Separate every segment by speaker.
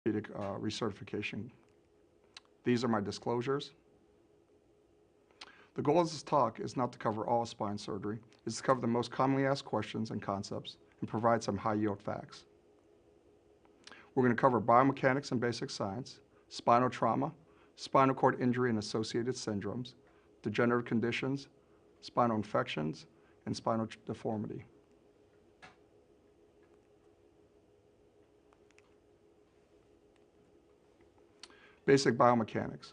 Speaker 1: orthopedic recertification. These are my disclosures. The goal of this talk is not to cover all spine surgery. It's to cover the most commonly asked questions and concepts and provide some high-yield facts. We're going to cover biomechanics and basic science, spinal trauma, spinal cord injury and associated syndromes, degenerative conditions, spinal infections, and spinal deformity. Basic biomechanics.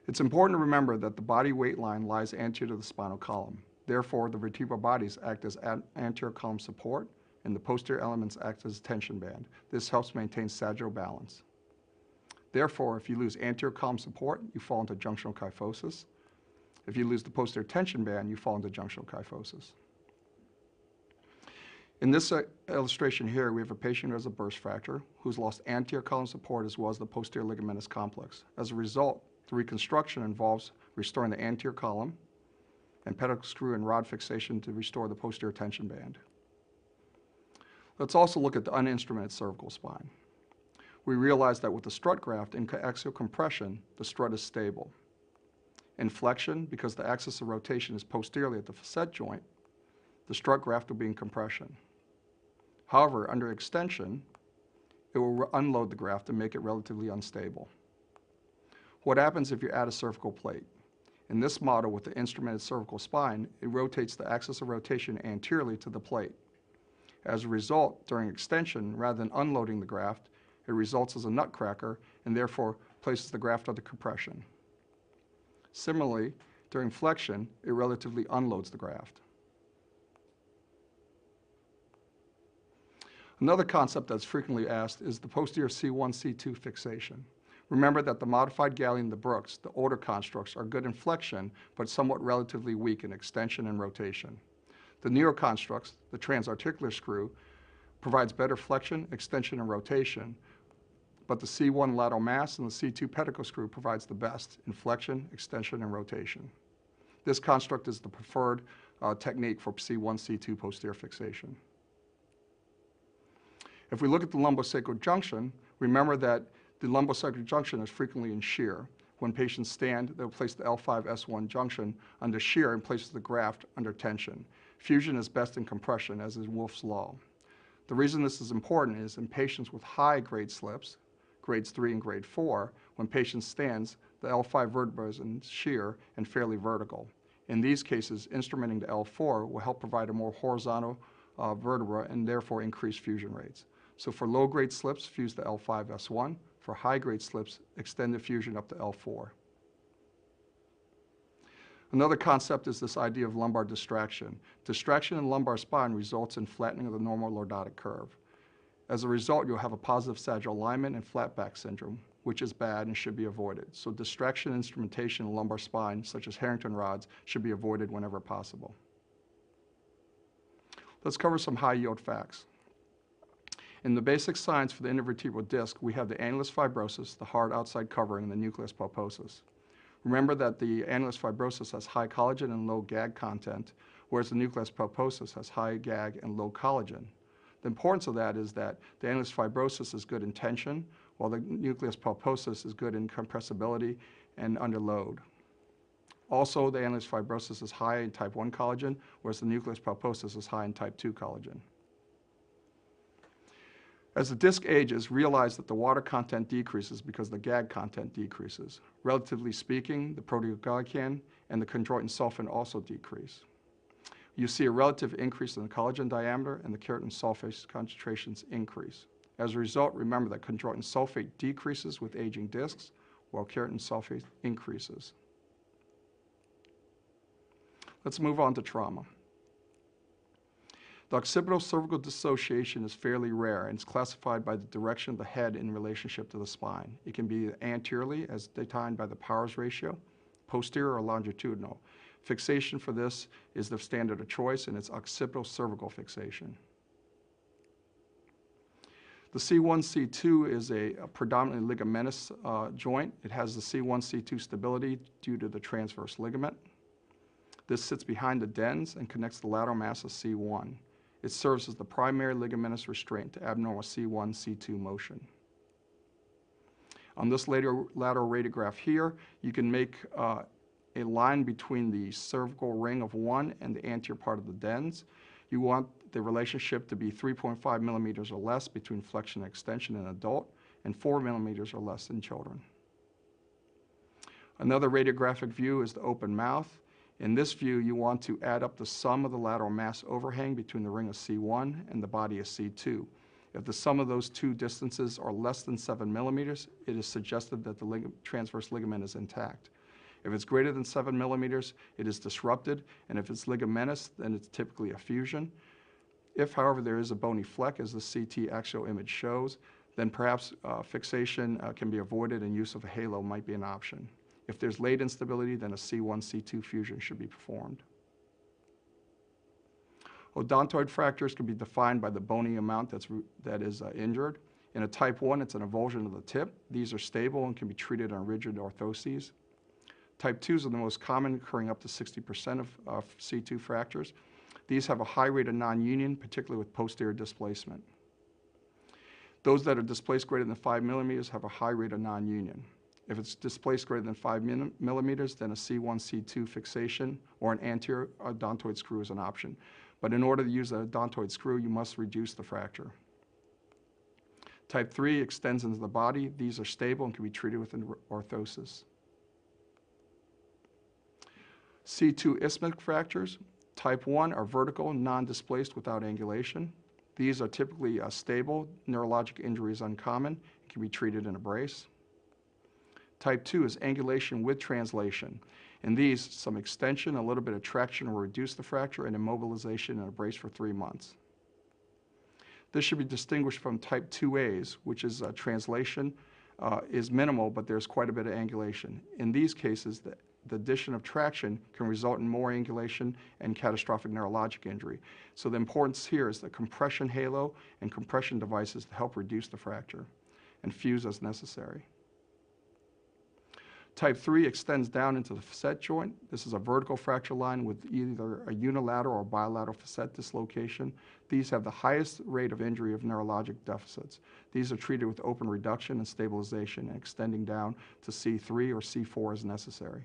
Speaker 1: It's important to remember that the body weight line lies anterior to the spinal column. Therefore, the vertebral bodies act as anterior column support, and the posterior elements act as a tension band. This helps maintain sagittal balance. Therefore, if you lose anterior column support, you fall into junctional kyphosis. If you lose the posterior tension band, you fall into junctional kyphosis. In this illustration here, we have a patient who has a burst fracture, who's lost anterior column support as well as the posterior ligamentous complex. As a result, the reconstruction involves restoring the anterior column and pedicle screw and rod fixation to restore the posterior tension band. Let's also look at the uninstrumented cervical spine. We realize that with the strut graft in axial compression, the strut is stable. In flexion, because the axis of rotation is posteriorly at the facet joint, the strut graft will be in compression. However, under extension, it will unload the graft and make it relatively unstable. What happens if you add a cervical plate? In this model with the instrumented cervical spine, it rotates the axis of rotation anteriorly to the plate. As a result, during extension, rather than unloading the graft, it results as a nutcracker and therefore places the graft under compression. Similarly, during flexion, it relatively unloads the graft. Another concept that's frequently asked is the posterior C1, C2 fixation. Remember that the modified Galley and the Brooks, the older constructs, are good in flexion, but somewhat relatively weak in extension and rotation. The newer constructs, the transarticular screw, provides better flexion, extension, and rotation, but the C1 lateral mass and the C2 pedicle screw provides the best in flexion, extension, and rotation. This construct is the preferred technique for C1, C2 posterior fixation. If we look at the lumbosacral junction, remember that the lumbosacral junction is frequently in shear. When patients stand, they'll place the L5-S1 junction under shear and places the graft under tension. Fusion is best in compression, as is Wolff's law. The reason this is important is in patients with high grade slips, grades 3 and grade 4, when patient stands, the L5 vertebra is in shear and fairly vertical. In these cases, instrumenting the L4 will help provide a more horizontal vertebra and therefore increase fusion rates. So for low grade slips, fuse the L5-S1. For high grade slips, extend the fusion up to L4. Another concept is this idea of lumbar distraction. Distraction in lumbar spine results in flattening of the normal lordotic curve. As a result, you'll have a positive sagittal alignment and flat back syndrome, which is bad and should be avoided. So distraction instrumentation in lumbar spine, such as Harrington rods, should be avoided whenever possible. Let's cover some high-yield facts. In the basic science for the intervertebral disc, we have the annulus fibrosus, the hard outside covering, and the nucleus pulposus. Remember that the annulus fibrosus has high collagen and low GAG content, whereas the nucleus pulposus has high GAG and low collagen. The importance of that is that the annulus fibrosus is good in tension, while the nucleus pulposus is good in compressibility and under load. Also, the annulus fibrosus is high in type 1 collagen, whereas the nucleus pulposus is high in type 2 collagen. As the disc ages, realize that the water content decreases because the GAG content decreases. Relatively speaking, the proteoglycan and the chondroitin sulfate also decrease. You see a relative increase in the collagen diameter and the keratin sulfate concentrations increase. As a result, remember that chondroitin sulfate decreases with aging discs, while keratin sulfate increases. Let's move on to trauma. The occipital cervical dissociation is fairly rare and is classified by the direction of the head in relationship to the spine. It can be anteriorly, as defined by the Powers ratio, posterior or longitudinal. Fixation for this is the standard of choice, and it's occipital cervical fixation. The C1, C2 is a predominantly ligamentous joint. It has the C1, C2 stability due to the transverse ligament. This sits behind the dens and connects the lateral mass of C1. It serves as the primary ligamentous restraint to abnormal C1, C2 motion. On this lateral radiograph here, you can make a line between the cervical ring of 1 and the anterior part of the dens. You want the relationship to be 3.5 millimeters or less between flexion and extension in adult and 4 millimeters or less in children. Another radiographic view is the open mouth. In this view, you want to add up the sum of the lateral mass overhang between the ring of C1 and the body of C2. If the sum of those two distances are less than 7 millimeters, it is suggested that the transverse ligament is intact. If it's greater than 7 millimeters, it is disrupted, and if it's ligamentous, then it's typically a fusion. If, however, there is a bony fleck, as the CT axial image shows, then perhaps fixation can be avoided and use of a halo might be an option. If there's late instability, then a C1, C2 fusion should be performed. Odontoid fractures can be defined by the bony amount that is injured. In a type 1, it's an avulsion of the tip. These are stable and can be treated on rigid orthoses. Type 2s are the most common, occurring up to 60% of C2 fractures. These have a high rate of non-union, particularly with posterior displacement. Those that are displaced greater than 5 millimeters have a high rate of non-union. If it's displaced greater than 5 millimeters, then a C1, C2 fixation or an anterior odontoid screw is an option. But in order to use an odontoid screw, you must reduce the fracture. Type 3 extends into the body. These are stable and can be treated with orthosis. C2 isthmic fractures. Type 1 are vertical, non-displaced without angulation. These are typically stable. Neurologic injury is uncommon and can be treated in a brace. Type 2 is angulation with translation. In these, some extension, a little bit of traction will reduce the fracture, and immobilization in a brace for 3 months. This should be distinguished from type 2As, which is translation is minimal, but there's quite a bit of angulation. In these cases, the addition of traction can result in more angulation and catastrophic neurologic injury. So the importance here is the compression halo and compression devices to help reduce the fracture and fuse as necessary. Type 3 extends down into the facet joint. This is a vertical fracture line with either a unilateral or bilateral facet dislocation. These have the highest rate of injury of neurologic deficits. These are treated with open reduction and stabilization and extending down to C3 or C4 as necessary.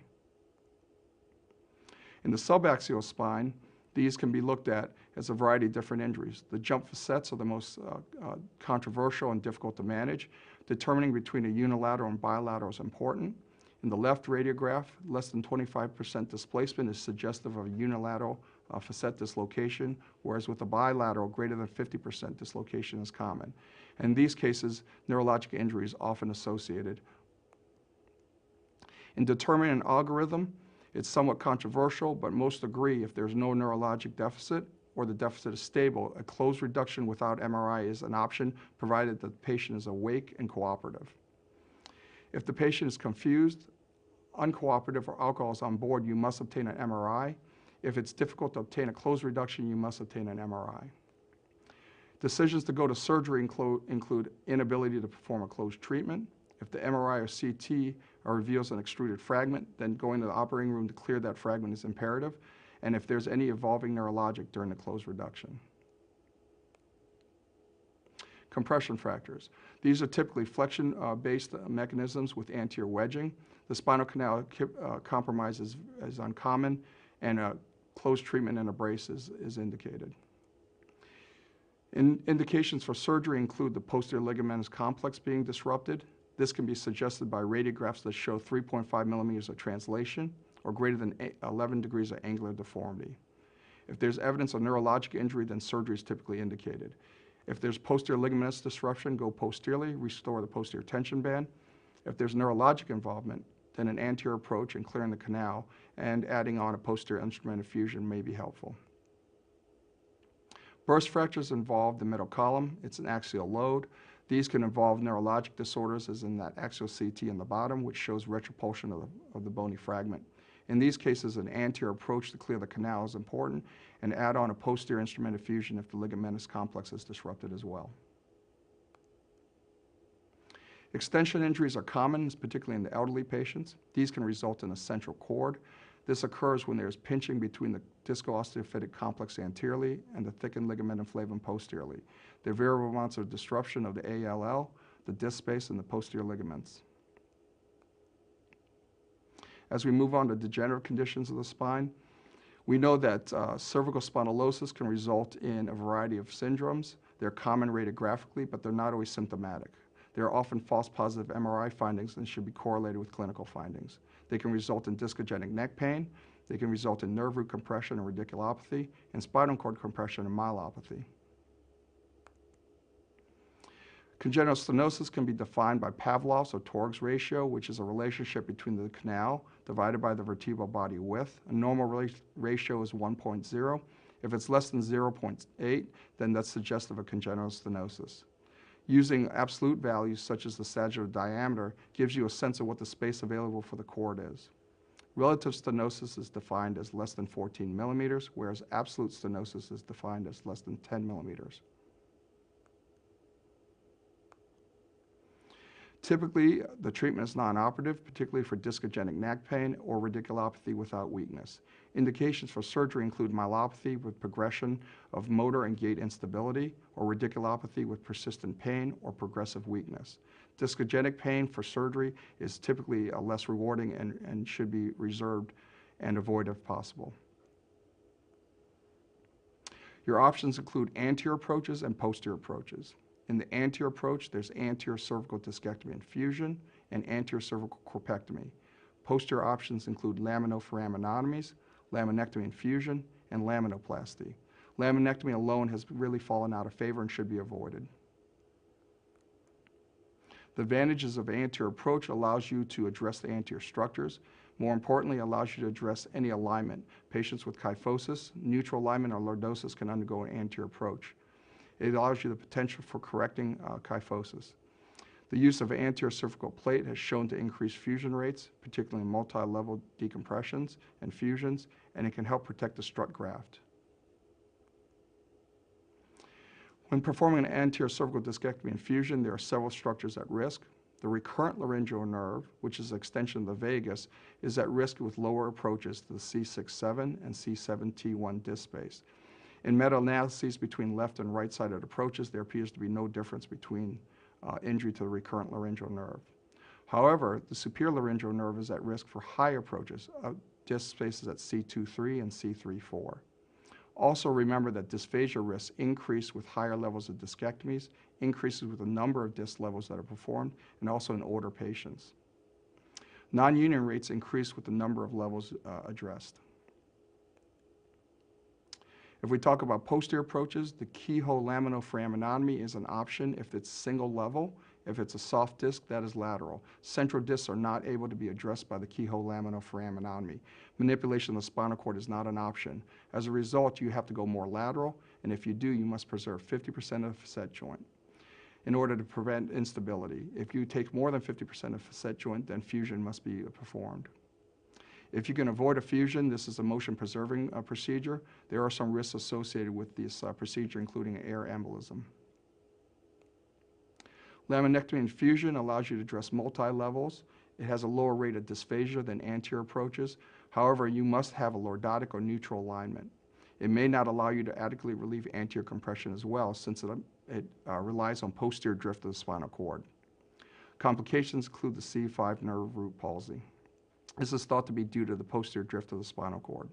Speaker 1: In the subaxial spine, these can be looked at as a variety of different injuries. The jump facets are the most controversial and difficult to manage. Determining between a unilateral and bilateral is important. In the left radiograph, less than 25% displacement is suggestive of a unilateral facet dislocation, whereas with a bilateral, greater than 50% dislocation is common. In these cases, neurologic injury is often associated. In determining an algorithm, it's somewhat controversial, but most agree if there's no neurologic deficit or the deficit is stable, a closed reduction without MRI is an option, provided that the patient is awake and cooperative. If the patient is confused, uncooperative, or alcohol is on board, you must obtain an MRI. If it's difficult to obtain a closed reduction, you must obtain an MRI. Decisions to go to surgery include inability to perform a closed treatment. If the MRI or CT reveals an extruded fragment, then going to the operating room to clear that fragment is imperative, and if there's any evolving neurologic during the closed reduction. Compression fractures. These are typically flexion-based mechanisms with anterior wedging. The spinal canal compromise is uncommon, and a closed treatment and a brace is indicated. Indications for surgery include the posterior ligamentous complex being disrupted. This can be suggested by radiographs that show 3.5 millimeters of translation or greater than 11 degrees of angular deformity. If there's evidence of neurologic injury, then surgery is typically indicated. If there's posterior ligamentous disruption, go posteriorly, restore the posterior tension band. If there's neurologic involvement, then an anterior approach and clearing the canal and adding on a posterior instrument of fusion may be helpful. Burst fractures involve the middle column. It's an axial load. These can involve neurologic disorders, as in that axial CT in the bottom, which shows retropulsion of the bony fragment. In these cases, an anterior approach to clear the canal is important, and add on a posterior instrument of fusion if the ligamentous complex is disrupted as well. Extension injuries are common, particularly in the elderly patients. These can result in a central cord. This occurs when there's pinching between the disco-osteophytic complex anteriorly and the thickened ligamentum flavum posteriorly. There are variable amounts of disruption of the ALL, the disc space, and the posterior ligaments. As we move on to degenerative conditions of the spine, we know that cervical spondylosis can result in a variety of syndromes. They're common radiographically, but they're not always symptomatic. They are often false positive MRI findings and should be correlated with clinical findings. They can result in discogenic neck pain. They can result in nerve root compression and radiculopathy, and spinal cord compression and myelopathy. Congenital stenosis can be defined by Pavlov's or Torg's ratio, which is a relationship between the canal divided by the vertebral body width. A normal ratio is 1.0. If it's less than 0.8, then that's suggestive of congenital stenosis. Using absolute values such as the sagittal diameter gives you a sense of what the space available for the cord is. Relative stenosis is defined as less than 14 millimeters, whereas absolute stenosis is defined as less than 10 millimeters. Typically, the treatment is non-operative, particularly for discogenic neck pain or radiculopathy without weakness. Indications for surgery include myelopathy with progression of motor and gait instability, or radiculopathy with persistent pain or progressive weakness. Discogenic pain for surgery is typically less rewarding and should be reserved and avoided if possible. Your options include anterior approaches and posterior approaches. In the anterior approach, there's anterior cervical discectomy and fusion and anterior cervical corpectomy. Posterior options include laminoforaminotomies, laminectomy and fusion, and laminoplasty. Laminectomy alone has really fallen out of favor and should be avoided. The advantages of anterior approach allows you to address the anterior structures. More importantly, allows you to address any alignment. Patients with kyphosis, neutral alignment, or lordosis can undergo an anterior approach. It allows you the potential for correcting kyphosis. The use of anterior cervical plate has shown to increase fusion rates, particularly in multi-level decompressions and fusions, and it can help protect the strut graft. When performing an anterior cervical discectomy and fusion, there are several structures at risk. The recurrent laryngeal nerve, which is an extension of the vagus, is at risk with lower approaches to the C6-7 and C7-T1 disc space. In meta-analyses between left and right-sided approaches, there appears to be no difference between injury to the recurrent laryngeal nerve. However, the superior laryngeal nerve is at risk for high approaches of disc spaces at C2-3 and C3-4. Also remember that dysphagia risks increase with higher levels of discectomies, increases with the number of disc levels that are performed, and also in older patients. Non-union rates increase with the number of levels addressed. If we talk about posterior approaches, the keyhole laminoforaminotomy is an option if it's single level. If it's a soft disc, that is lateral. Central discs are not able to be addressed by the keyhole laminoforaminotomy. Manipulation of the spinal cord is not an option. As a result, you have to go more lateral, and if you do, you must preserve 50% of the facet joint in order to prevent instability. If you take more than 50% of facet joint, then fusion must be performed. If you can avoid a fusion, this is a motion-preserving procedure. There are some risks associated with this procedure, including air embolism. Laminectomy and fusion allows you to address multi-levels. It has a lower rate of dysphagia than anterior approaches. However, you must have a lordotic or neutral alignment. It may not allow you to adequately relieve anterior compression as well, since it relies on posterior drift of the spinal cord. Complications include the C5 nerve root palsy. This is thought to be due to the posterior drift of the spinal cord.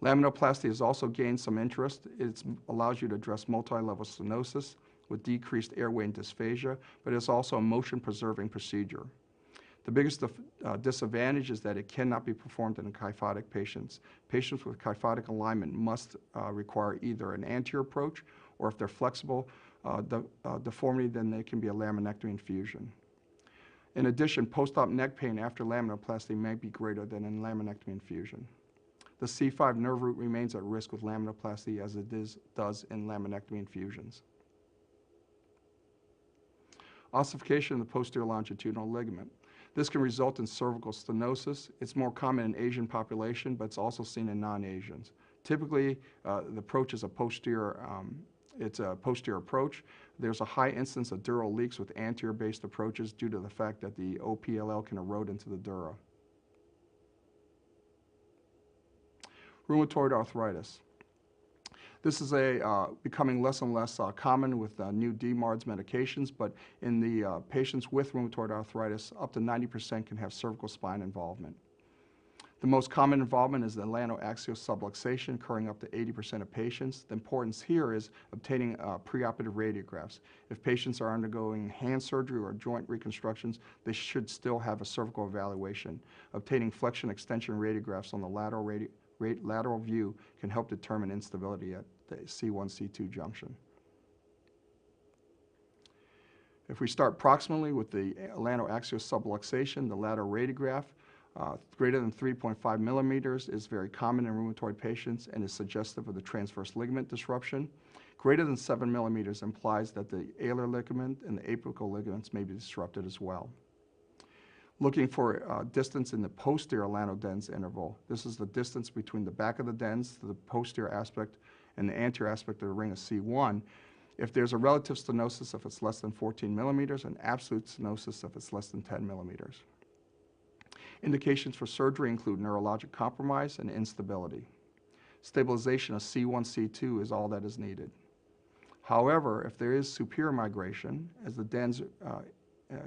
Speaker 1: Laminoplasty has also gained some interest. It allows you to address multi-level stenosis with decreased airway and dysphagia, but it's also a motion-preserving procedure. The biggest disadvantage is that it cannot be performed in kyphotic patients. Patients with kyphotic alignment must require either an anterior approach, or if they're flexible deformity, then they can be a laminectomy and fusion. In addition, post-op neck pain after laminoplasty may be greater than in laminectomy and fusion. The C5 nerve root remains at risk with laminoplasty as it does in laminectomy and fusions. Ossification of the posterior longitudinal ligament. This can result in cervical stenosis. It's more common in Asian population, but it's also seen in non-Asians. Typically, the approach is a posterior approach. There's a high incidence of dural leaks with anterior-based approaches due to the fact that the OPLL can erode into the dura. Rheumatoid arthritis. This is becoming less and less common with new DMARDs medications, but in the patients with rheumatoid arthritis, up to 90% can have cervical spine involvement. The most common involvement is the atlantoaxial subluxation, occurring up to 80% of patients. The importance here is obtaining preoperative radiographs. If patients are undergoing hand surgery or joint reconstructions, they should still have a cervical evaluation. Obtaining flexion extension radiographs on the lateral view can help determine instability at the C1-C2 junction. If we start proximally with the atlantoaxial subluxation, the lateral radiograph, greater than 3.5 millimeters is very common in rheumatoid patients and is suggestive of the transverse ligament disruption. Greater than 7 millimeters implies that the alar ligament and the apical ligaments may be disrupted as well. Looking for distance in the posterior atlanto-dens interval. This is the distance between the back of the dens to the posterior aspect and the anterior aspect of the ring of C1. If there's a relative stenosis, if it's less than 14 millimeters, and absolute stenosis if it's less than 10 millimeters. Indications for surgery include neurologic compromise and instability. Stabilization of C1-C2 is all that is needed. However, if there is superior migration, as the dens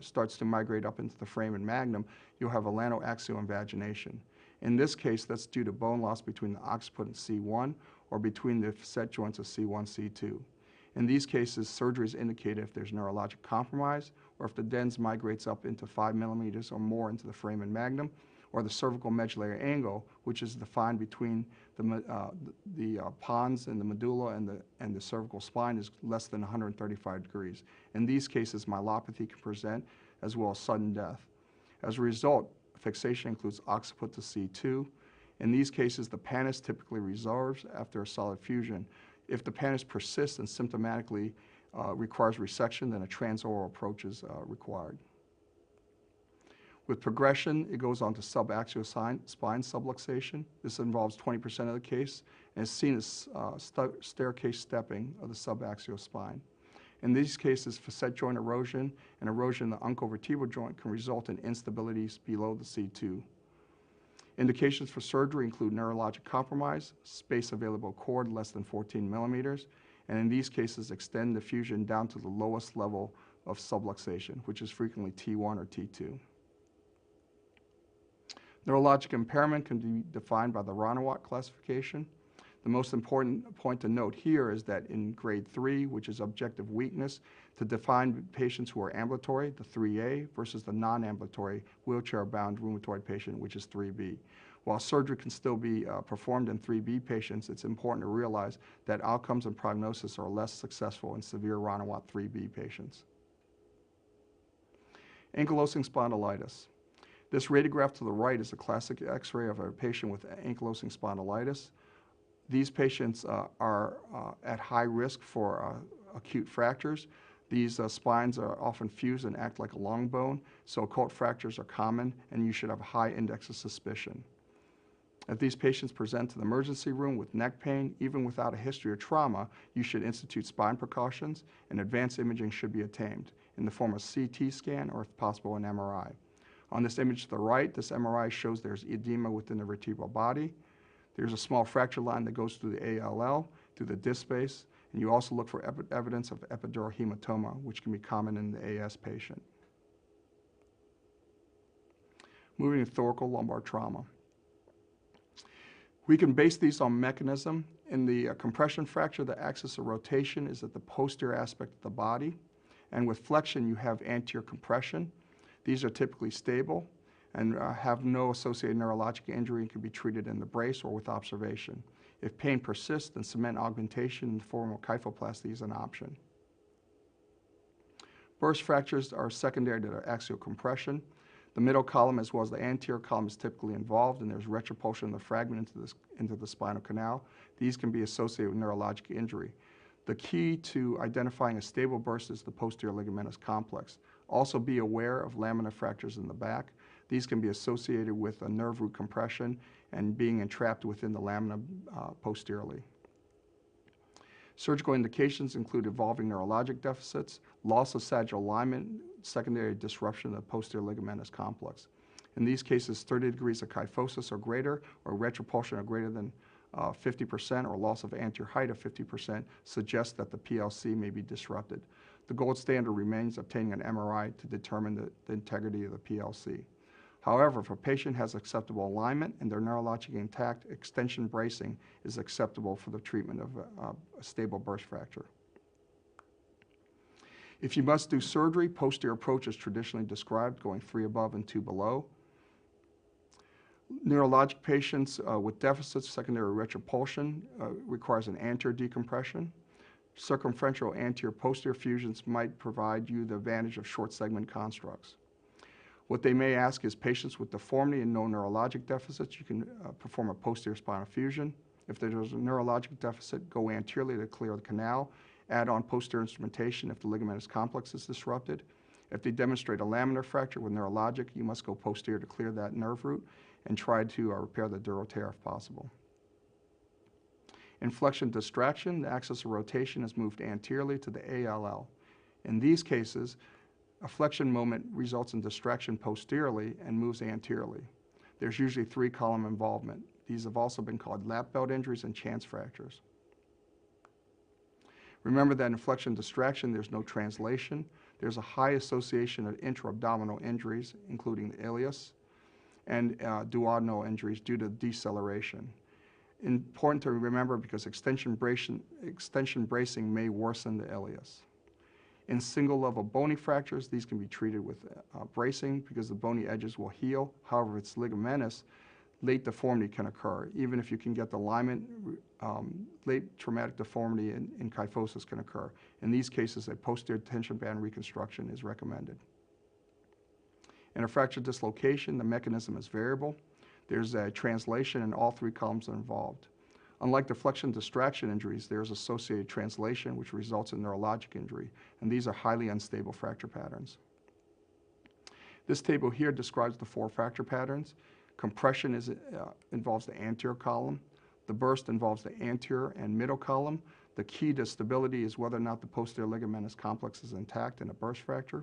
Speaker 1: starts to migrate up into the foramen magnum, you'll have atlantoaxial invagination. In this case, that's due to bone loss between the occiput and C1 or between the facet joints of C1-C2. In these cases, surgery is indicated if there's neurologic compromise or if the dens migrates up into 5 millimeters or more into the foramen magnum, or the cervical medullary angle, which is defined between the pons and the medulla and the cervical spine, is less than 135 degrees. In these cases, myelopathy can present as well as sudden death. As a result, fixation includes occiput to C2. In these cases, the pannus typically resolves after a solid fusion. If the pannus persists and symptomatically requires resection, then a transoral approach is required. With progression, it goes on to subaxial spine subluxation. This involves 20% of the case and is seen as staircase stepping of the subaxial spine. In these cases, facet joint erosion and erosion of the uncovertebral joint can result in instabilities below the C2. Indications for surgery include neurologic compromise, space available cord less than 14 millimeters, and in these cases, extend the fusion down to the lowest level of subluxation, which is frequently T1 or T2. Neurologic impairment can be defined by the Ranawat classification. The most important point to note here is that in grade 3, which is objective weakness, to define patients who are ambulatory, the 3A, versus the non-ambulatory wheelchair-bound rheumatoid patient, which is 3B. While surgery can still be performed in 3B patients, it's important to realize that outcomes and prognosis are less successful in severe Ranawat 3B patients. Ankylosing spondylitis. This radiograph to the right is a classic X-ray of a patient with ankylosing spondylitis. These patients are at high risk for acute fractures. These spines are often fused and act like a long bone, so occult fractures are common, and you should have a high index of suspicion. If these patients present to the emergency room with neck pain, even without a history of trauma, you should institute spine precautions, and advanced imaging should be obtained in the form of CT scan or, if possible, an MRI. On this image to the right, this MRI shows there's edema within the vertebral body. There's a small fracture line that goes through the ALL, through the disc space, and you also look for evidence of epidural hematoma, which can be common in the AS patient. Moving to thoracolumbar trauma. We can base these on mechanism. In the compression fracture, the axis of rotation is at the posterior aspect of the body, and with flexion, you have anterior compression. These are typically stable and have no associated neurologic injury and can be treated in the brace or with observation. If pain persists, then cement augmentation in the form of kyphoplasty is an option. Burst fractures are secondary to the axial compression. The middle column as well as the anterior column is typically involved, and there's retropulsion of the fragment into the spinal canal. These can be associated with neurologic injury. The key to identifying a stable burst is the posterior ligamentous complex. Also be aware of lamina fractures in the back. These can be associated with a nerve root compression and being entrapped within the lamina posteriorly. Surgical indications include evolving neurologic deficits, loss of sagittal alignment, secondary disruption of the posterior ligamentous complex. In these cases, 30 degrees of kyphosis or greater, or retropulsion or greater than 50% or loss of anterior height of 50% suggests that the PLC may be disrupted. The gold standard remains obtaining an MRI to determine the integrity of the PLC. However, if a patient has acceptable alignment and they're neurologically intact, extension bracing is acceptable for the treatment of a stable burst fracture. If you must do surgery, posterior approach is traditionally described, going 3 above and 2 below. Neurologic patients with deficits, secondary retropulsion, requires an anterior decompression. Circumferential anterior-posterior fusions might provide you the advantage of short segment constructs. What they may ask is patients with deformity and no neurologic deficits, you can perform a posterior spinal fusion. If there's a neurologic deficit, go anteriorly to clear the canal. Add on posterior instrumentation if the ligamentous complex is disrupted. If they demonstrate a laminar fracture with neurologic, you must go posterior to clear that nerve root and try to repair the dural tear if possible. In flexion distraction, the axis of rotation is moved anteriorly to the ALL. In these cases, a flexion moment results in distraction posteriorly and moves anteriorly. There's usually 3-column involvement. These have also been called lap belt injuries and chance fractures. Remember that in flexion distraction, there's no translation. There's a high association of intra-abdominal injuries, including the ilius, and duodenal injuries due to deceleration. Important to remember because extension bracing may worsen the ilius. In single-level bony fractures, these can be treated with bracing because the bony edges will heal. However, if it's ligamentous, late deformity can occur. Even if you can get the alignment, late traumatic deformity and kyphosis can occur. In these cases, a posterior tension band reconstruction is recommended. In a fracture dislocation, the mechanism is variable. There's a translation and all 3 columns are involved. Unlike the flexion distraction injuries, there's associated translation which results in neurologic injury, and these are highly unstable fracture patterns. This table here describes the 4 fracture patterns. Compression involves the anterior column. The burst involves the anterior and middle column. The key to stability is whether or not the posterior ligamentous complex is intact in a burst fracture.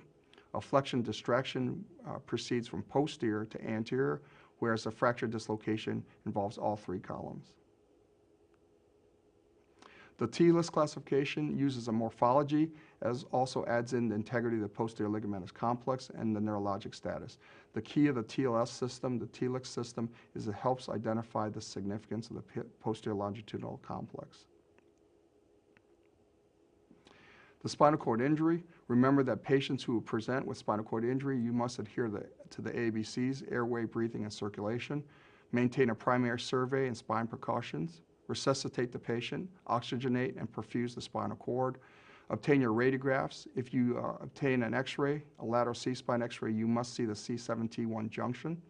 Speaker 1: A flexion distraction proceeds from posterior to anterior, whereas a fracture dislocation involves all 3 columns. The T-list classification uses a morphology as also adds in the integrity of the posterior ligamentous complex and the neurologic status. The key of the TLS system, the T-list system, is it helps identify the significance of the posterior longitudinal complex. The spinal cord injury, remember that patients who present with spinal cord injury, you must adhere to the ABCs, airway, breathing, and circulation. Maintain a primary survey and spine precautions. Resuscitate the patient, oxygenate and perfuse the spinal cord. Obtain your radiographs. If you obtain an x-ray, a lateral C-spine x-ray, you must see the C7T1 junction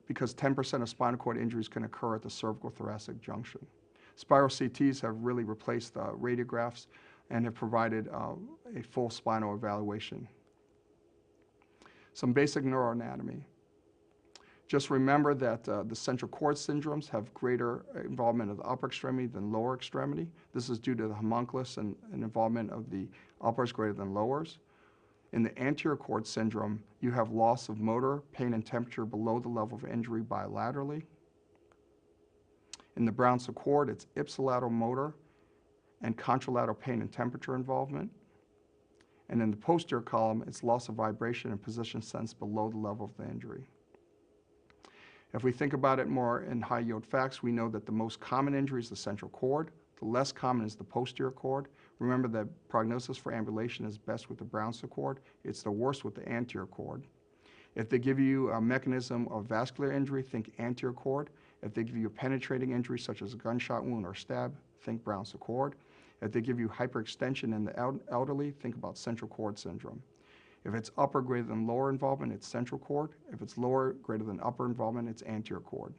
Speaker 1: because 10% of spinal cord injuries can occur at the cervical thoracic junction. Spiral CTs have really replaced radiographs and have provided a full spinal evaluation. Some basic neuroanatomy. Just remember that the central cord syndromes have greater involvement of the upper extremity than lower extremity. This is due to the homunculus and involvement of the uppers greater than lowers. In the anterior cord syndrome, you have loss of motor, pain, and temperature below the level of injury bilaterally. In the Brown-Séquard cord, it's ipsilateral motor and contralateral pain and temperature involvement. And in the posterior column, it's loss of vibration and position sense below the level of the injury. If we think about it more in high-yield facts, we know that the most common injury is the central cord. The less common is the posterior cord. Remember that prognosis for ambulation is best with the Brown-Séquard cord. It's the worst with the anterior cord. If they give you a mechanism of vascular injury, think anterior cord. If they give you a penetrating injury such as a gunshot wound or stab, think Brown-Séquard cord. If they give you hyperextension in the elderly, think about central cord syndrome. If it's upper greater than lower involvement, it's central cord. If it's lower greater than upper involvement, it's anterior cord.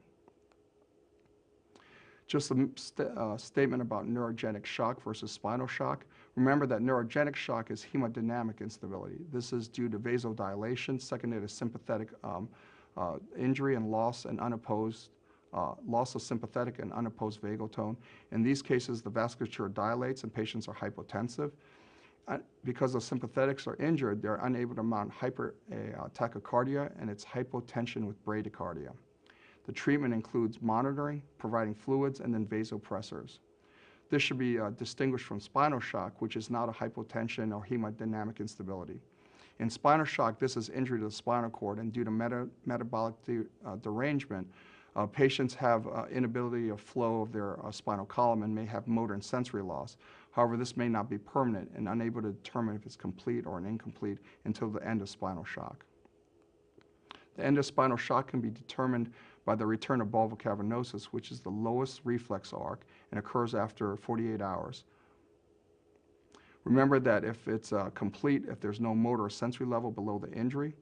Speaker 1: Just a statement about neurogenic shock versus spinal shock. Remember that neurogenic shock is hemodynamic instability. This is due to vasodilation, secondary to sympathetic injury and loss of sympathetic and unopposed vagal tone. In these cases, the vasculature dilates and patients are hypotensive. Because the sympathetics are injured, they're unable to mount tachycardia, and it's hypotension with bradycardia. The treatment includes monitoring, providing fluids, and then vasopressors. This should be distinguished from spinal shock, which is not a hypotension or hemodynamic instability. In spinal shock, this is injury to the spinal cord, and due to metabolic derangement, patients have inability of flow of their spinal column and may have motor and sensory loss. However, this may not be permanent and unable to determine if it's complete or an incomplete until the end of spinal shock. The end of spinal shock can be determined by the return of bulbar cavernosus, which is the lowest reflex arc and occurs after 48 hours. Remember that if it's complete, if there's no motor or sensory level below the injury,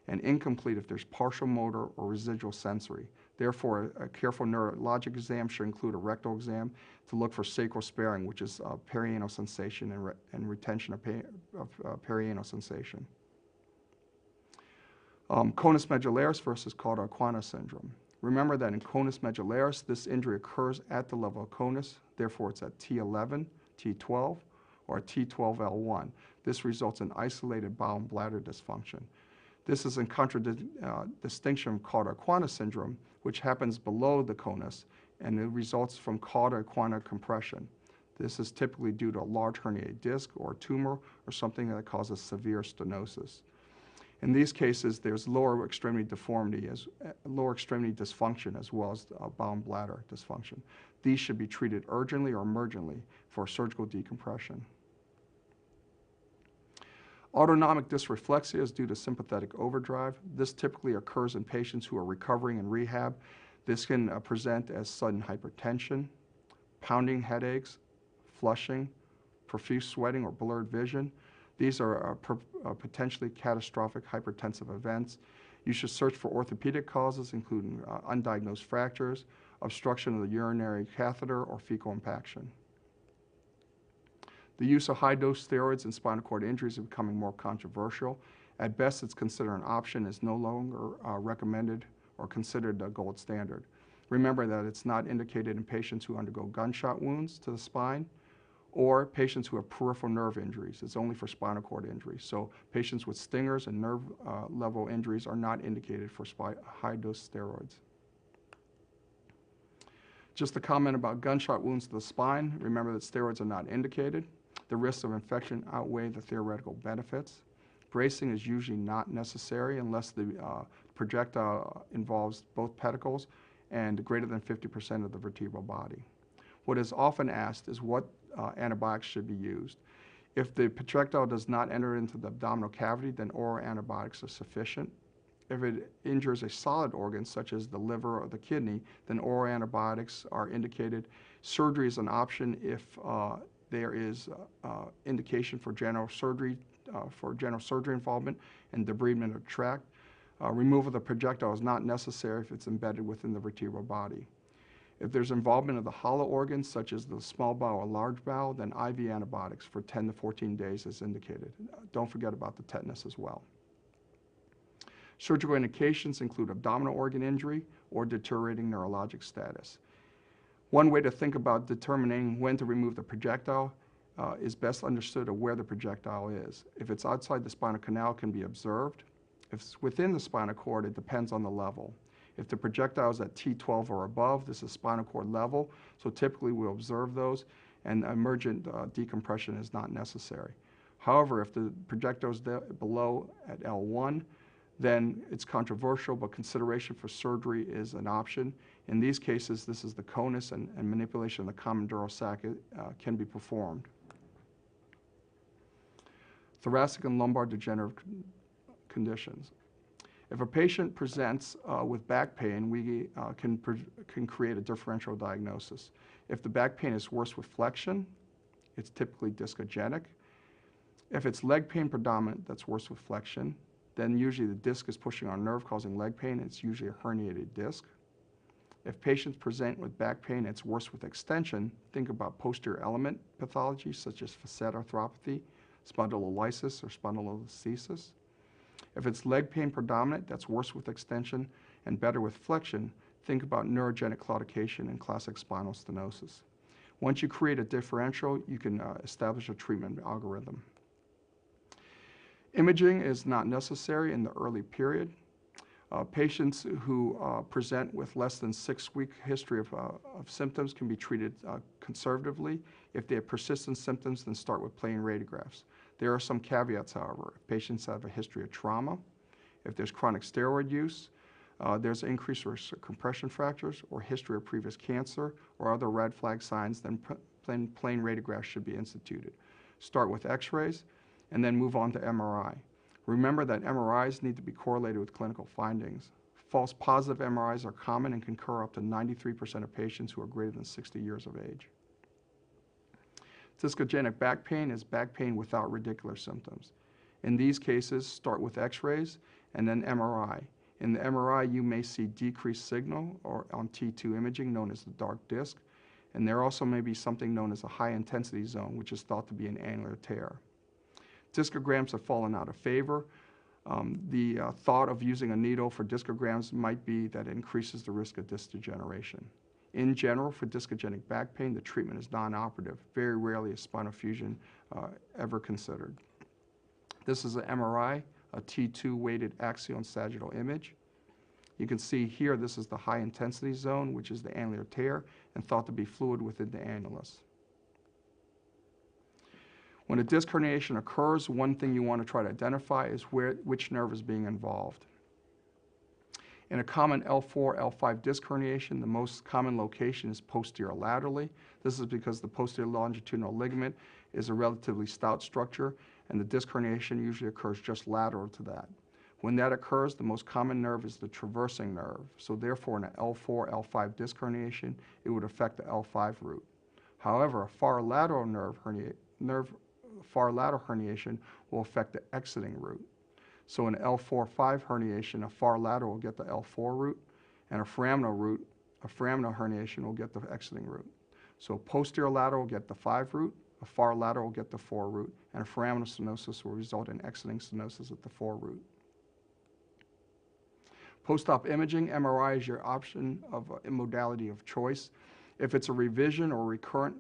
Speaker 1: and incomplete if there's partial motor or residual sensory. Therefore, a careful neurologic exam should include a rectal exam to look for sacral sparing, which is perianal sensation and retention of perianal sensation. Conus medullaris versus cauda equina syndrome. Remember that in conus medullaris, this injury occurs at the level of conus, therefore it's at T11, T12, or T12L1. This results in isolated bowel and bladder dysfunction. This is in contradistinction from cauda equina syndrome, which happens below the conus, and it results from cauda equina compression. This is typically due to a large herniated disc or a tumor or something that causes severe stenosis. In these cases, there's lower extremity deformity, lower extremity dysfunction, as well as bowel and bladder dysfunction. These should be treated urgently or emergently for surgical decompression. Autonomic dysreflexia is due to sympathetic overdrive. This typically occurs in patients who are recovering in rehab. This can present as sudden hypertension, pounding headaches, flushing, profuse sweating, or blurred vision. These are potentially catastrophic hypertensive events. You should search for orthopedic causes, including undiagnosed fractures, obstruction of the urinary catheter, or fecal impaction. The use of high-dose steroids in spinal cord injuries is becoming more controversial. At best, it's considered an option, is no longer recommended or considered the gold standard. Remember that it's not indicated in patients who undergo gunshot wounds to the spine or patients who have peripheral nerve injuries. It's only for spinal cord injuries. So patients with stingers and nerve level injuries are not indicated for high-dose steroids. Just a comment about gunshot wounds to the spine. Remember that steroids are not indicated. The risks of infection outweigh the theoretical benefits. Bracing is usually not necessary unless the projectile involves both pedicles and greater than 50% of the vertebral body. What is often asked is what antibiotics should be used. If the projectile does not enter into the abdominal cavity, then oral antibiotics are sufficient. If it injures a solid organ, such as the liver or the kidney, then oral antibiotics are indicated. Surgery is an option if there is indication for general surgery involvement and debridement of tract. Removal of the projectile is not necessary if it's embedded within the vertebral body. If there's involvement of the hollow organs, such as the small bowel or large bowel, then IV antibiotics for 10 to 14 days is indicated. Don't forget about the tetanus as well. Surgical indications include abdominal organ injury or deteriorating neurologic status. One way to think about determining when to remove the projectile is best understood of where the projectile is. If it's outside the spinal canal, it can be observed. If it's within the spinal cord, it depends on the level. If the projectile is at T12 or above, this is spinal cord level, so typically we'll observe those, and emergent decompression is not necessary. However, if the projectile is below at L1, then it's controversial, but consideration for surgery is an option. In these cases, this is the conus, and manipulation of the common dural sac can be performed. Thoracic and lumbar degenerative conditions. If a patient presents with back pain, we can create a differential diagnosis. If the back pain is worse with flexion, it's typically discogenic. If it's leg pain predominant, that's worse with flexion, then usually the disc is pushing on nerve causing leg pain. It's usually a herniated disc. If patients present with back pain, it's worse with extension. Think about posterior element pathology such as facet arthropathy, spondylolysis, or spondylolisthesis. If it's leg pain predominant, that's worse with extension and better with flexion. Think about neurogenic claudication and classic spinal stenosis. Once you create a differential, you can establish a treatment algorithm. Imaging is not necessary in the early period. Patients who present with less than 6-week history of symptoms can be treated conservatively. If they have persistent symptoms, then start with plain radiographs. There are some caveats, however. If patients have a history of trauma, if there's chronic steroid use, there's increased risk of compression fractures, or history of previous cancer, or other red flag signs, then plain radiographs should be instituted. Start with x-rays, and then move on to MRI. Remember that MRIs need to be correlated with clinical findings. False positive MRIs are common and can occur up to 93% of patients who are greater than 60 years of age. Discogenic back pain is back pain without radicular symptoms. In these cases, start with x-rays and then MRI. In the MRI, you may see decreased signal or on T2 imaging, known as the dark disc, and there also may be something known as a high-intensity zone, which is thought to be an annular tear. Discograms have fallen out of favor. The thought of using a needle for discograms might be that it increases the risk of disc degeneration. In general, for discogenic back pain, the treatment is non-operative. Very rarely is spinal fusion ever considered. This is an MRI, a T2 weighted axial and sagittal image. You can see here, this is the high-intensity zone, which is the annular tear, and thought to be fluid within the annulus. When a disc herniation occurs, one thing you want to try to identify is which nerve is being involved. In a common L4, L5 disc herniation, the most common location is posterior laterally. This is because the posterior longitudinal ligament is a relatively stout structure, and the disc herniation usually occurs just lateral to that. When that occurs, the most common nerve is the traversing nerve. So therefore, in an L4, L5 disc herniation, it would affect the L5 root. However, a far lateral herniation will affect the exiting root. So in L4-5 herniation, a far lateral will get the L4 root, and a foraminal herniation will get the exiting root. So posterior lateral will get the 5 root, a far lateral will get the 4 root, and a foraminal stenosis will result in exiting stenosis at the 4 root. Post-op imaging, MRI is your option of a modality of choice. If it's a revision or recurrent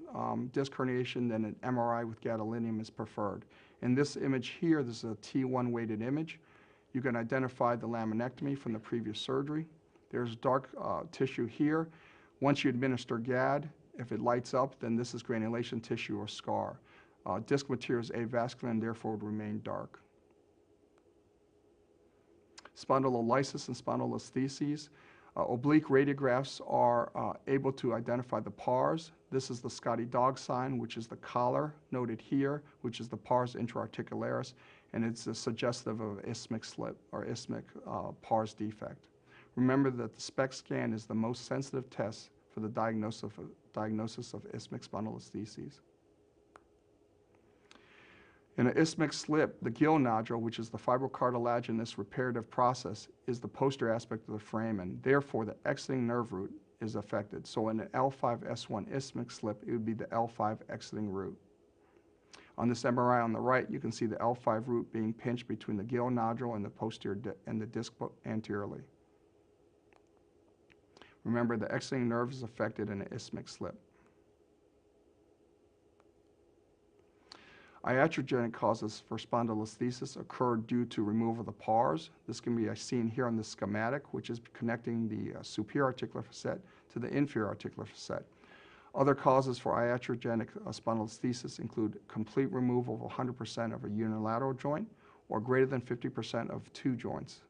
Speaker 1: disc herniation, then an MRI with gadolinium is preferred. In this image here, this is a T1 weighted image. You can identify the laminectomy from the previous surgery. There's dark tissue here. Once you administer GAD, if it lights up, then this is granulation tissue or scar. Disc material is avascular and therefore would remain dark. Spondylolysis and spondylolistheses. Oblique radiographs are able to identify the pars. This is the Scotty dog sign, which is the collar noted here, which is the pars intra-articularis, and it's suggestive of isthmic slip or isthmic pars defect. Remember that the SPECT scan is the most sensitive test for the diagnosis of isthmic spondylolistheses. In an isthmic slip, the gill nodule, which is the fibrocartilaginous reparative process, is the posterior aspect of the frame, and therefore the exiting nerve root is affected. So in an L5-S1 isthmic slip, it would be the L5 exiting root. On this MRI on the right, you can see the L5 root being pinched between the gill nodule and the posterior and the disc anteriorly. Remember, the exiting nerve is affected in an isthmic slip. Iatrogenic causes for spondylolisthesis occur due to removal of the pars. This can be seen here on the schematic, which is connecting the superior articular facet to the inferior articular facet. Other causes for iatrogenic spondylolisthesis include complete removal of 100% of a unilateral joint or greater than 50% of 2 joints.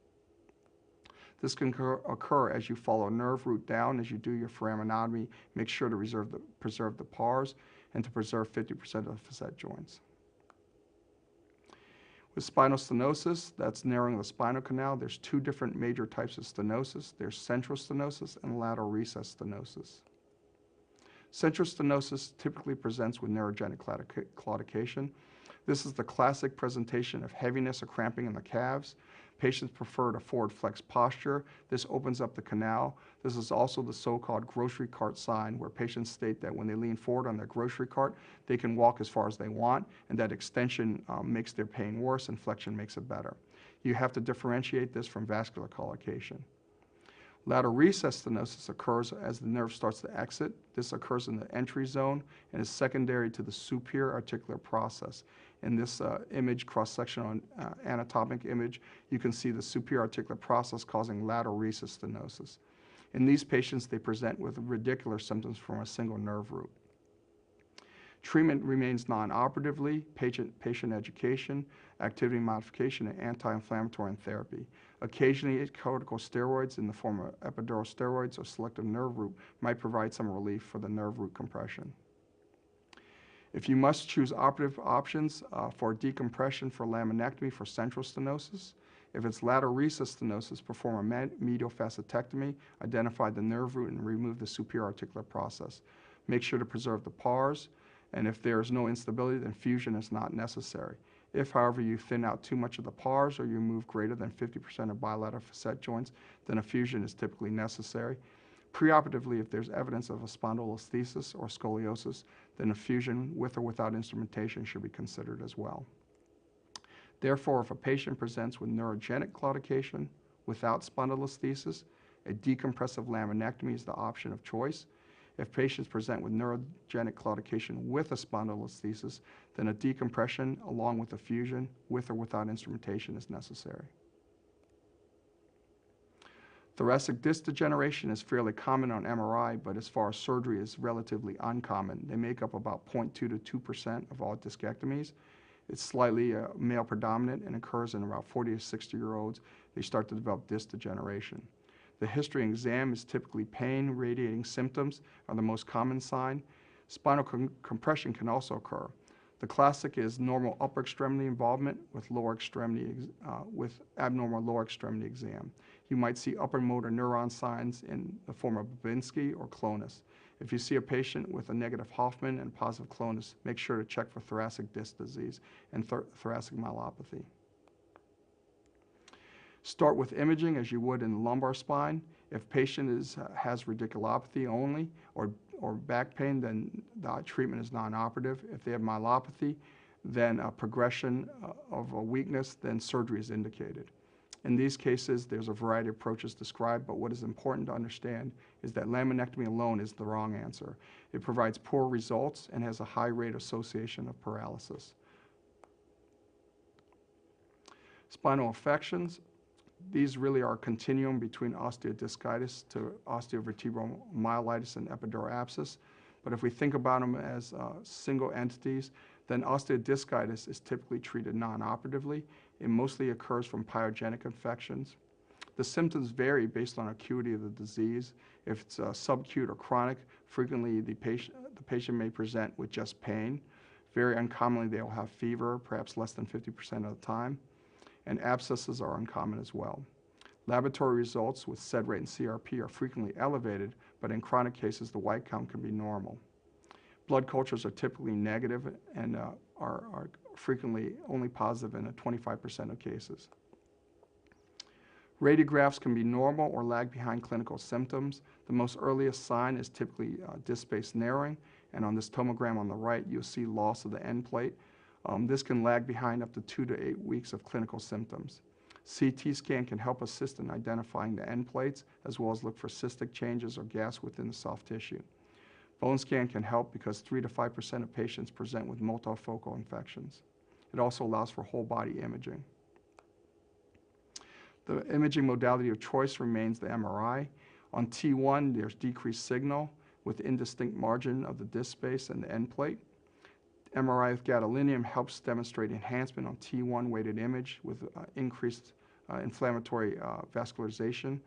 Speaker 1: This can occur as you follow nerve root down as you do your foraminotomy. Make sure to preserve the pars and to preserve 50% of the facet joints. With spinal stenosis, that's narrowing the spinal canal, there's 2 different major types of stenosis. There's central stenosis and lateral recess stenosis. Central stenosis typically presents with neurogenic claudication. This is the classic presentation of heaviness or cramping in the calves. Patients prefer a forward flex posture. This opens up the canal. This is also the so-called grocery cart sign, where patients state that when they lean forward on their grocery cart, they can walk as far as they want, and that extension makes their pain worse and flexion makes it better. You have to differentiate this from vascular collocation. Lateral recess stenosis occurs as the nerve starts to exit. This occurs in the entry zone and is secondary to the superior articular process. In this image, cross-sectional anatomic image, you can see the superior articular process causing lateral recess stenosis. In these patients, they present with radicular symptoms from a single nerve root. Treatment remains non-operatively, patient education, activity modification, and anti-inflammatory therapy. Occasionally, corticosteroids in the form of epidural steroids or selective nerve root might provide some relief for the nerve root compression. If you must choose operative options for decompression for laminectomy for central stenosis, if it's lateral recess stenosis, perform a medial facetectomy, identify the nerve root, and remove the superior articular process. Make sure to preserve the pars, and if there is no instability, then fusion is not necessary. If, however, you thin out too much of the pars or you remove greater than 50% of bilateral facet joints, then a fusion is typically necessary. Preoperatively, if there's evidence of a spondylolisthesis or scoliosis, then a fusion with or without instrumentation should be considered as well. Therefore, if a patient presents with neurogenic claudication without spondylolisthesis, a decompressive laminectomy is the option of choice. If patients present with neurogenic claudication with a spondylolisthesis, then a decompression along with a fusion with or without instrumentation is necessary. Thoracic disc degeneration is fairly common on MRI, but as far as surgery is relatively uncommon. They make up about 0.2 to 2% of all discectomies. It's slightly male predominant and occurs in about 40 to 60-year-olds. They start to develop disc degeneration. The history and exam is typically pain, radiating symptoms are the most common sign. Spinal compression can also occur. The classic is normal upper extremity involvement with with abnormal lower extremity exam. You might see upper motor neuron signs in the form of Babinski or clonus. If you see a patient with a negative Hoffman and positive clonus, make sure to check for thoracic disc disease and thoracic myelopathy. Start with imaging as you would in the lumbar spine. If patient has radiculopathy only or back pain, then the treatment is non-operative. If they have myelopathy, then a progression of a weakness, then surgery is indicated. In these cases, there's a variety of approaches described, but what is important to understand is that laminectomy alone is the wrong answer. It provides poor results and has a high rate association of paralysis. Spinal infections. These really are a continuum between osteodiscitis to osteovertebral myelitis and epidural abscess. But if we think about them as single entities, then osteodiscitis is typically treated non-operatively. It mostly occurs from pyogenic infections. The symptoms vary based on acuity of the disease. If it's subacute or chronic, frequently the patient may present with just pain. Very uncommonly, they will have fever, perhaps less than 50% of the time. And abscesses are uncommon as well. Laboratory results with SED rate and CRP are frequently elevated, but in chronic cases, the white count can be normal. Blood cultures are typically negative and are frequently only positive in 25% of cases. Radiographs can be normal or lag behind clinical symptoms. The most earliest sign is typically disc space narrowing, and on this tomogram on the right, you'll see loss of the end plate. This can lag behind up to 2 to 8 weeks of clinical symptoms. CT scan can help assist in identifying the end plates, as well as look for cystic changes or gas within the soft tissue. Bone scan can help because 3 to 5% of patients present with multifocal infections. It also allows for whole body imaging. The imaging modality of choice remains the MRI. On T1, there's decreased signal with indistinct margin of the disc space and the end plate. MRI with gadolinium helps demonstrate enhancement on T1 weighted image with increased inflammatory vascularization.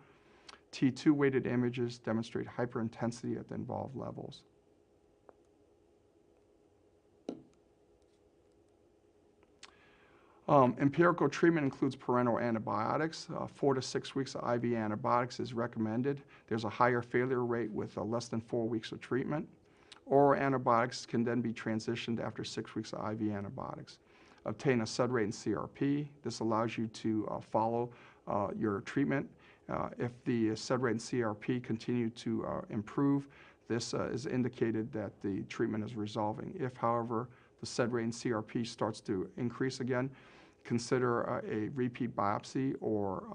Speaker 1: T2 weighted images demonstrate hyperintensity at the involved levels. Empirical treatment includes parenteral antibiotics. 4 to 6 weeks of IV antibiotics is recommended. There's a higher failure rate with less than 4 weeks of treatment. Oral antibiotics can then be transitioned after 6 weeks of IV antibiotics. Obtain a SED rate and CRP. This allows you to follow your treatment. If the SED rate and CRP continue to improve, this is indicated that the treatment is resolving. If, however, the SED rate and CRP starts to increase again, consider a repeat biopsy or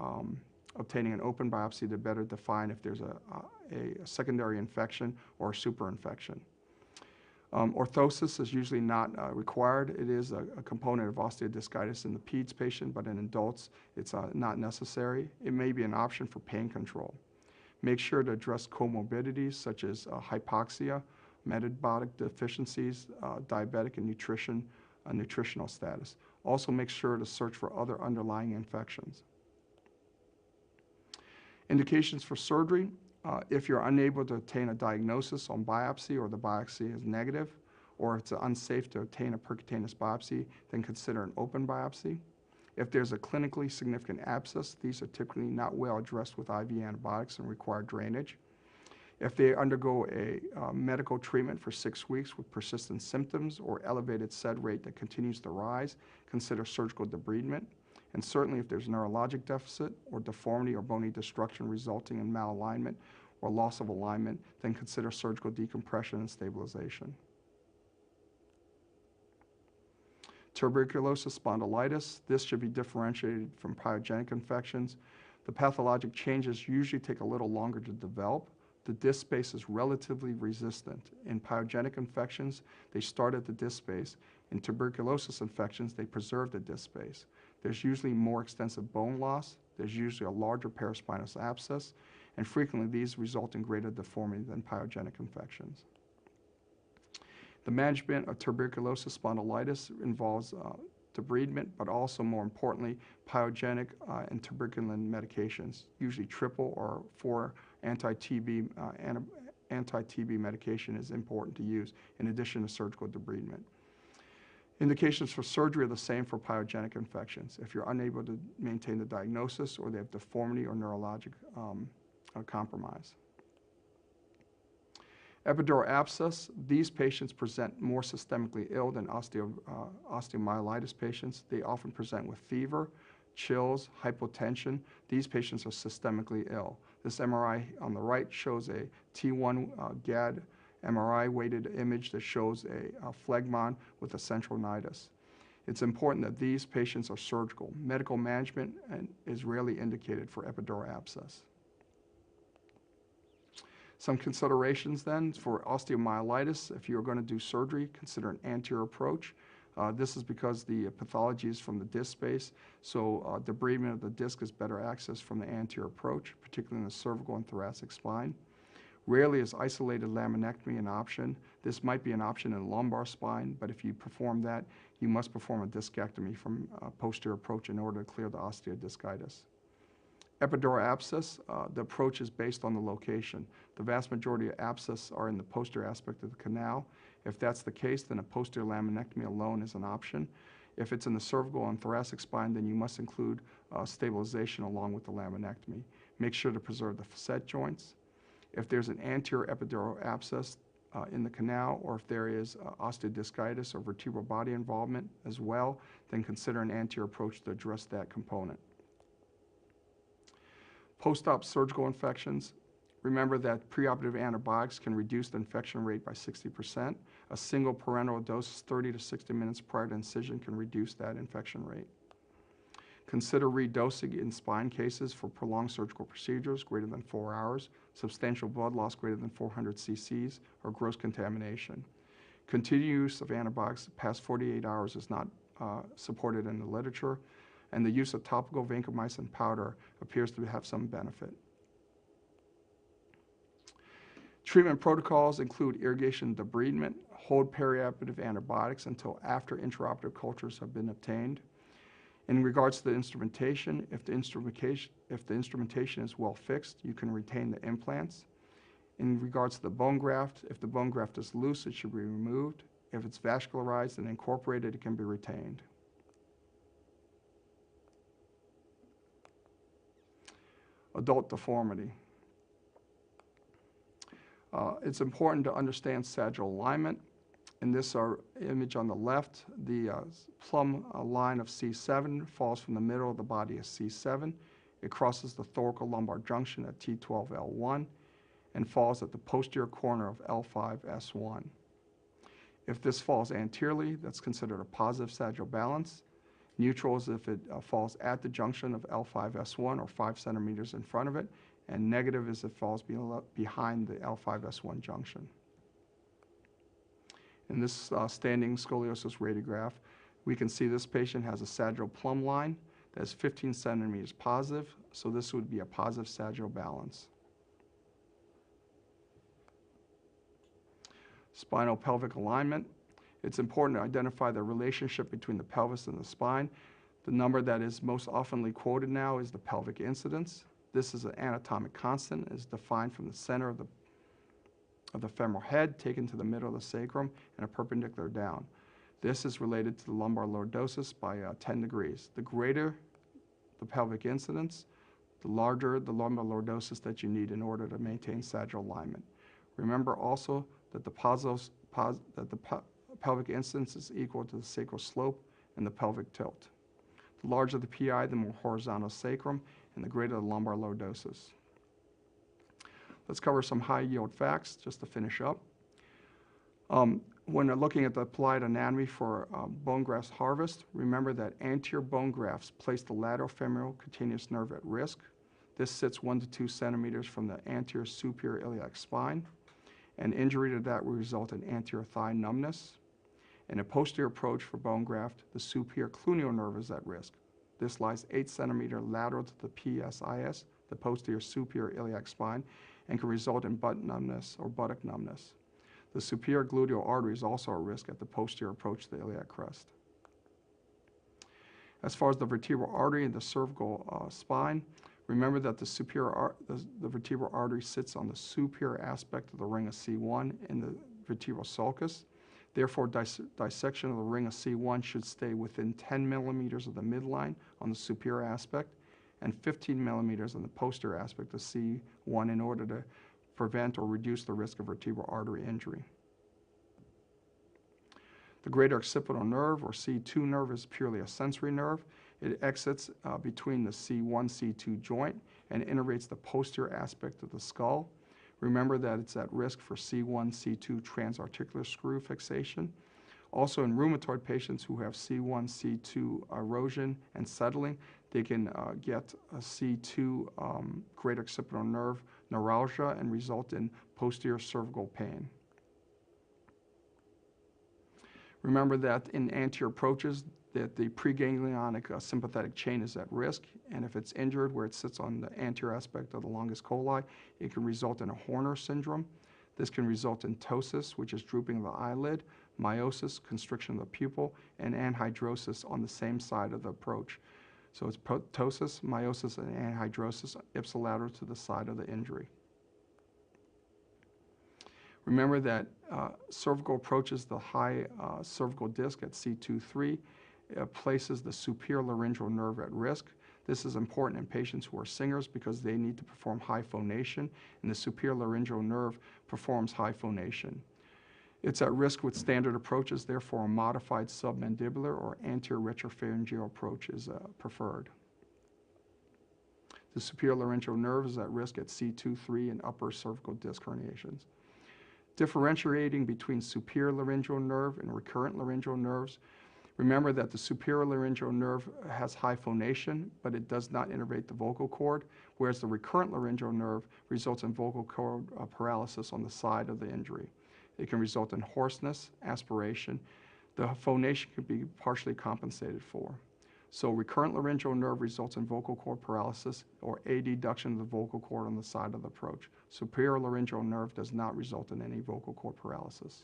Speaker 1: obtaining an open biopsy to better define if there's a secondary infection or a superinfection. Orthosis is usually not required. It is a component of osteodiscitis in the peds patient, but in adults, it's not necessary. It may be an option for pain control. Make sure to address comorbidities such as hypoxia, metabolic deficiencies, diabetic, and nutritional status. Also make sure to search for other underlying infections. Indications for surgery. If you're unable to obtain a diagnosis on biopsy or the biopsy is negative, or it's unsafe to obtain a percutaneous biopsy, then consider an open biopsy. If there's a clinically significant abscess, these are typically not well addressed with IV antibiotics and require drainage. If they undergo a medical treatment for 6 weeks with persistent symptoms or elevated SED rate that continues to rise, consider surgical debridement. And certainly if there's neurologic deficit or deformity or bony destruction resulting in malalignment or loss of alignment, then consider surgical decompression and stabilization. Tuberculosis spondylitis, this should be differentiated from pyogenic infections. The pathologic changes usually take a little longer to develop. The disc space is relatively resistant. In pyogenic infections, they start at the disc space. In tuberculosis infections, they preserve the disc space. There's usually more extensive bone loss, there's usually a larger paraspinous abscess, and frequently these result in greater deformity than pyogenic infections. The management of tuberculosis spondylitis involves debridement, but also more importantly, pyogenic and tuberculin medications, usually triple or 4 anti-TB medication is important to use in addition to surgical debridement. Indications for surgery are the same for pyogenic infections. If you're unable to maintain the diagnosis or they have deformity or neurologic compromise. Epidural abscess, these patients present more systemically ill than osteomyelitis patients. They often present with fever, chills, hypotension. These patients are systemically ill. This MRI on the right shows a T1 GAD MRI weighted image that shows a phlegmon with a central nidus. It's important that these patients are surgical. Medical management is rarely indicated for epidural abscess. Some considerations then for osteomyelitis. If you're going to do surgery, consider an anterior approach. This is because the pathology is from the disc space, so debridement of the disc is better accessed from the anterior approach, particularly in the cervical and thoracic spine. Rarely is isolated laminectomy an option. This might be an option in the lumbar spine, but if you perform that, you must perform a discectomy from a posterior approach in order to clear the osteodiscitis. Epidural abscess, the approach is based on the location. The vast majority of abscess are in the posterior aspect of the canal. If that's the case, then a posterior laminectomy alone is an option. If it's in the cervical and thoracic spine, then you must include stabilization along with the laminectomy. Make sure to preserve the facet joints. If there's an anterior epidural abscess in the canal, or if there is osteodiscitis or vertebral body involvement as well, then consider an anterior approach to address that component. Post-op surgical infections. Remember that preoperative antibiotics can reduce the infection rate by 60%. A single parenteral dose 30 to 60 minutes prior to incision can reduce that infection rate. Consider redosing in spine cases for prolonged surgical procedures greater than 4 hours, substantial blood loss greater than 400 cc's, or gross contamination. Continued use of antibiotics past 48 hours is not supported in the literature, and the use of topical vancomycin powder appears to have some benefit. Treatment protocols include irrigation debridement, hold perioperative antibiotics until after intraoperative cultures have been obtained. In regards to the instrumentation, if the instrumentation is well fixed, you can retain the implants. In regards to the bone graft, if the bone graft is loose, it should be removed. If it's vascularized and incorporated, it can be retained. Adult deformity. It's important to understand sagittal alignment. In this image on the left, the plumb line of C7 falls from the middle of the body of C7. It crosses the thoracolumbar junction at T12L1 and falls at the posterior corner of L5S1. If this falls anteriorly, that's considered a positive sagittal balance. Neutral is if it falls at the junction of L5-S1 or 5 centimeters in front of it, and negative is if it falls behind the L5-S1 junction. In this standing scoliosis radiograph, we can see this patient has a sagittal plumb line that is 15 centimeters positive, so this would be a positive sagittal balance. Spinal pelvic alignment. It's important to identify the relationship between the pelvis and the spine. The number that is most often quoted now is the pelvic incidence. This is an anatomic constant. It is defined from the center of the femoral head taken to the middle of the sacrum and a perpendicular down. This is related to the lumbar lordosis by 10 degrees. The greater the pelvic incidence, the larger the lumbar lordosis that you need in order to maintain sagittal alignment. Remember also that the pelvic incidence is equal to the sacral slope and the pelvic tilt. The larger the PI, the more horizontal sacrum, and the greater the lumbar lordosis. Let's cover some high-yield facts just to finish up. When looking at the applied anatomy for bone graft harvest, remember that anterior bone grafts place the lateral femoral cutaneous nerve at risk. This sits 1 to 2 centimeters from the anterior superior iliac spine. An injury to that will result in anterior thigh numbness. In a posterior approach for bone graft, the superior cluneal nerve is at risk. This lies 8 centimeters lateral to the PSIS, the posterior superior iliac spine, and can result in butt numbness or buttock numbness. The superior gluteal artery is also at risk at the posterior approach to the iliac crest. As far as the vertebral artery and the cervical spine, remember that the vertebral artery sits on the superior aspect of the ring of C1 in the vertebral sulcus. Therefore, dissection of the ring of C1 should stay within 10 millimeters of the midline on the superior aspect and 15 millimeters on the posterior aspect of C1 in order to prevent or reduce the risk of vertebral artery injury. The greater occipital nerve, or C2 nerve, is purely a sensory nerve. It exits between the C1-C2 joint and innervates the posterior aspect of the skull. Remember that it's at risk for C1-C2 transarticular screw fixation. Also, in rheumatoid patients who have C1-C2 erosion and settling, they can get a C2 greater occipital nerve neuralgia and result in posterior cervical pain. Remember that in anterior approaches, that the preganglionic sympathetic chain is at risk, and if it's injured where it sits on the anterior aspect of the longus coli, it can result in a Horner syndrome. This can result in ptosis, which is drooping of the eyelid, miosis, constriction of the pupil, and anhidrosis on the same side of the approach. So it's ptosis, meiosis, and anhidrosis ipsilateral to the side of the injury. Remember that cervical approaches the high cervical disc at C2-3. It places the superior laryngeal nerve at risk. This is important in patients who are singers because they need to perform high phonation, and the superior laryngeal nerve performs high phonation. It's at risk with standard approaches, therefore a modified submandibular or anterior retropharyngeal approach is preferred. The superior laryngeal nerve is at risk at C2-3 and upper cervical disc herniations. Differentiating between superior laryngeal nerve and recurrent laryngeal nerves, remember that the superior laryngeal nerve has high phonation, but it does not innervate the vocal cord, whereas the recurrent laryngeal nerve results in vocal cord paralysis on the side of the injury. It can result in hoarseness, aspiration. The phonation can be partially compensated for. So recurrent laryngeal nerve results in vocal cord paralysis or adduction of the vocal cord on the side of the approach. Superior laryngeal nerve does not result in any vocal cord paralysis.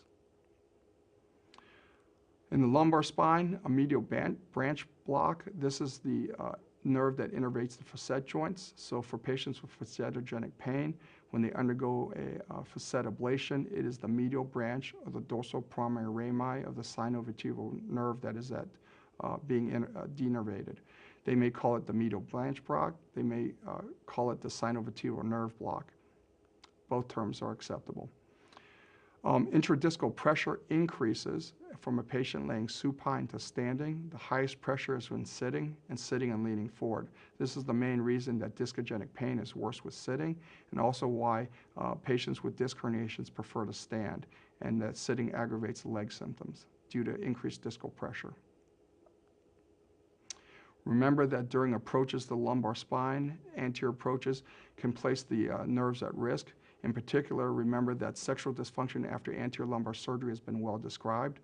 Speaker 1: In the lumbar spine, a medial branch block, this is the nerve that innervates the facet joints. So for patients with facetogenic pain, when they undergo a facet ablation, it is the medial branch of the dorsal primary rami of the sinovertebral nerve that is being denervated. They may call it the medial branch block. They may call it the sinovertebral nerve block. Both terms are acceptable. Intradiscal pressure increases from a patient laying supine to standing. The highest pressure is when sitting and leaning forward. This is the main reason that discogenic pain is worse with sitting, and also why patients with disc herniations prefer to stand, and that sitting aggravates the leg symptoms due to increased discal pressure. Remember that during approaches to the lumbar spine, anterior approaches can place the nerves at risk. In particular, remember that sexual dysfunction after anterior lumbar surgery has been well described.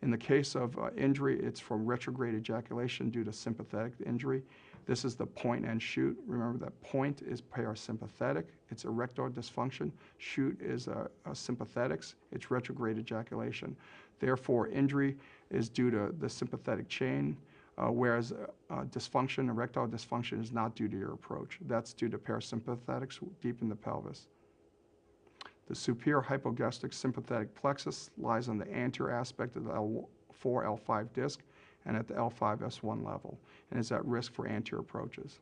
Speaker 1: In the case of injury, it's from retrograde ejaculation due to sympathetic injury. This is the point and shoot. Remember that point is parasympathetic. It's erectile dysfunction. Shoot is sympathetics. It's retrograde ejaculation. Therefore, injury is due to the sympathetic chain, whereas dysfunction, erectile dysfunction, is not due to your approach. That's due to parasympathetics deep in the pelvis. The superior hypogastric sympathetic plexus lies on the anterior aspect of the L4, L5 disc and at the L5, S1 level, and is at risk for anterior approaches.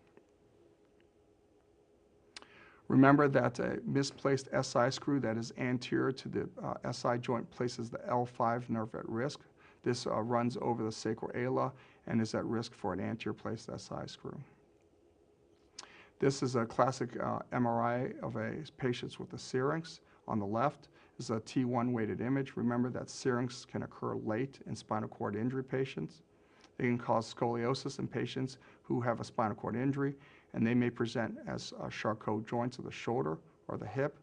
Speaker 1: Remember that a misplaced SI screw that is anterior to the SI joint places the L5 nerve at risk. This runs over the sacral ala and is at risk for an anterior placed SI screw. This is a classic MRI of a patient with a syrinx. On the left is a T1 weighted image. Remember that syrinx can occur late in spinal cord injury patients. They can cause scoliosis in patients who have a spinal cord injury, and they may present as Charcot joints of the shoulder or the hip.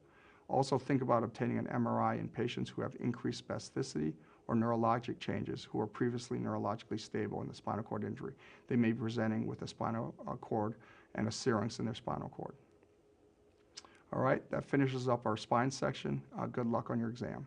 Speaker 1: Also think about obtaining an MRI in patients who have increased spasticity or neurologic changes who are previously neurologically stable in the spinal cord injury. They may be presenting with a spinal cord and a syrinx in their spinal cord. All right, that finishes up our spine section. Good luck on your exam.